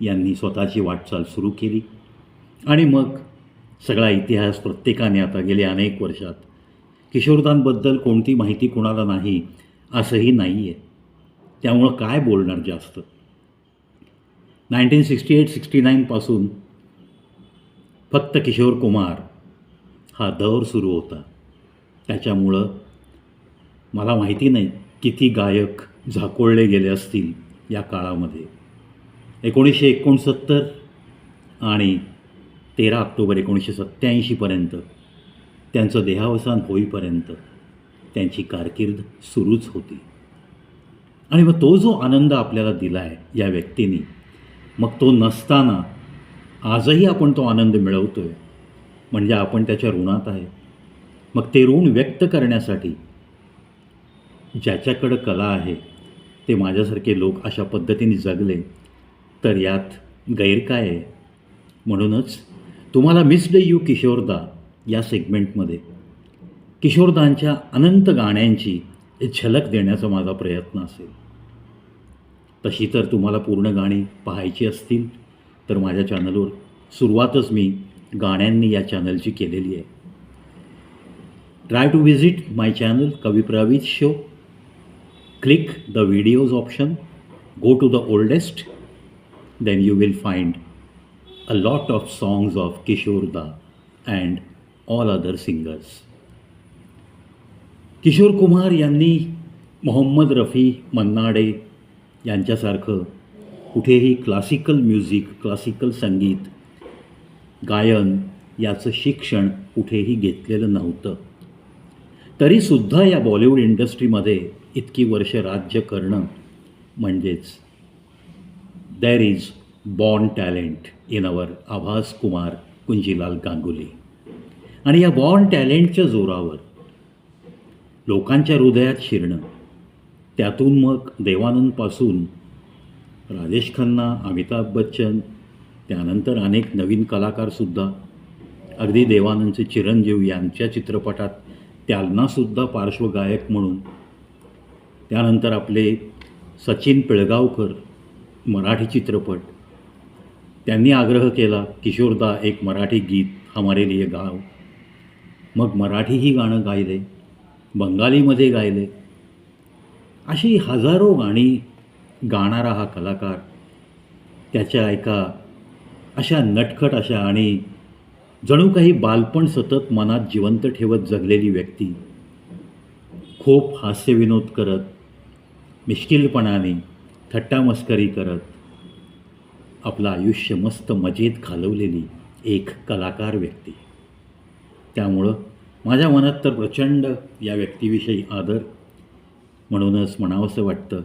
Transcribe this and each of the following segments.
यांनी स्वतःची वाटचाल सुरू केली आणि मग सगळा इतिहास प्रत्येकाने आता गेल्या अनेक वर्षात किशोरदांबद्दल कोणती माहिती कुणाला नाही असंही नाही आहे. त्यामुळं काय बोलणार जास्त. 1968-69पासून फक्त किशोर कुमार हा दौर सुरू होता. त्याच्यामुळं मला माहिती नाही किती गायक झाकोळले गेले असतील या काळामध्ये. 1969 आणि 13 ऑक्टोबर 1987पर्यंत त्यांचं देहावसान होईपर्यंत त्यांची कारकीर्द सुरूच होती. आणि मग तो जो आनंद आपल्याला दिला आहे या व्यक्तींनी, मग तो नसताना आजही आपण तो आनंद मिळवतो आहे म्हणजे आपण त्याच्या ऋणात आहे. मग ते ऋण व्यक्त करण्यासाठी ज्याच्याकडं कला आहे ते माझ्यासारखे लोक अशा पद्धतीने जगले तर यात गैर काय आहे. म्हणूनच तुम्हाला मिस्ड यू किशोरदा या सेगमेंटमध्ये किशोरदांच्या अनंत गाण्यांची झलक देण्याचा माझा प्रयत्न असेल. तशी तर तुम्हाला पूर्ण गाणी पाहायची असतील तर माझ्या चॅनलवर सुरुवातच मी गाण्यांनी या चॅनलची केलेली आहे. Try to visit my channel Kavi Pravij show. Click the videos option, go to the oldest, then you will find a lot of songs of Kishore Da and all other singers. Kishore Kumar यांनी मोहम्मद रफी, मन्ना डे यांच्यासारखं कुठेही क्लासिकल म्युझिक, क्लासिकल संगीत, गायन याचं शिक्षण कुठेही घेतलेलं नव्हतं. तरीसुद्धा या बॉलिवूड इंडस्ट्रीमध्ये इतकी वर्ष राज्य करणं म्हणजेच there is born talent in our Abhas Kumar Kunjilal Ganguly. आणि या बॉर्न टॅलेंटच्या जोरावर लोकांच्या हृदयात शिरणं, त्यातून मग देवानंदपासून राजेश खन्ना, अमिताभ बच्चन, त्यानंतर अनेक नवीन कलाकारसुद्धा, अगदी देवानंदचे चिरंजीव यांच्या चित्रपटात त्यांनासुद्धा पार्श्वगायक म्हणून, त्यानंतर आपले सचिन पिळगावकर मराठी चित्रपट, त्यांनी आग्रह केला किशोरदा एक मराठी गीत हमारे लिए गाव. मग मराठीही गाणं गायले, बंगालीमध्ये गायले. अशी हजारो गाणी गाणारा हा कलाकार, त्याच्या एका अशा नटखट अशा आणि जणू काही बालपण सतत मनात जिवंत ठेवत जगलेली व्यक्ती, खूप हास्यविनोद करत, मिश्किलपणाने थट्टामस्करी करत आपलं आयुष्य मस्त मजेत घालवलेली एक कलाकार व्यक्ती. त्यामुळं माझ्या मनात तर प्रचंड या व्यक्तीविषयी आदर. म्हणूनच म्हणावंसं वाटतं,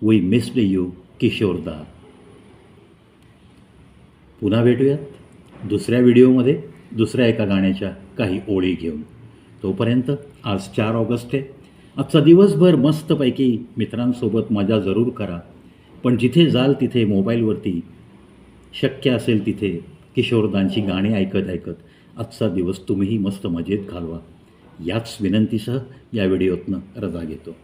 वी मिस्ड यू किशोरदा. पुन्हा भेटूयात दुसऱ्या व्हिडिओमध्ये दुसऱ्या एका गाण्याच्या काही ओळी घेऊन. तोपर्यंत आज 4 ऑगस्ट आहे. आजचा दिवसभर मस्तपैकी मित्रांसोबत मजा जरूर करा, पण जिथे जाल तिथे मोबाईलवरती शक्य असेल तिथे किशोरदांची गाणी ऐकत ऐकत आजचा दिवस तुम्हीही मस्त मजेत घालवा. याच विनंतीसह या व्हिडिओतनं रजा घेतो.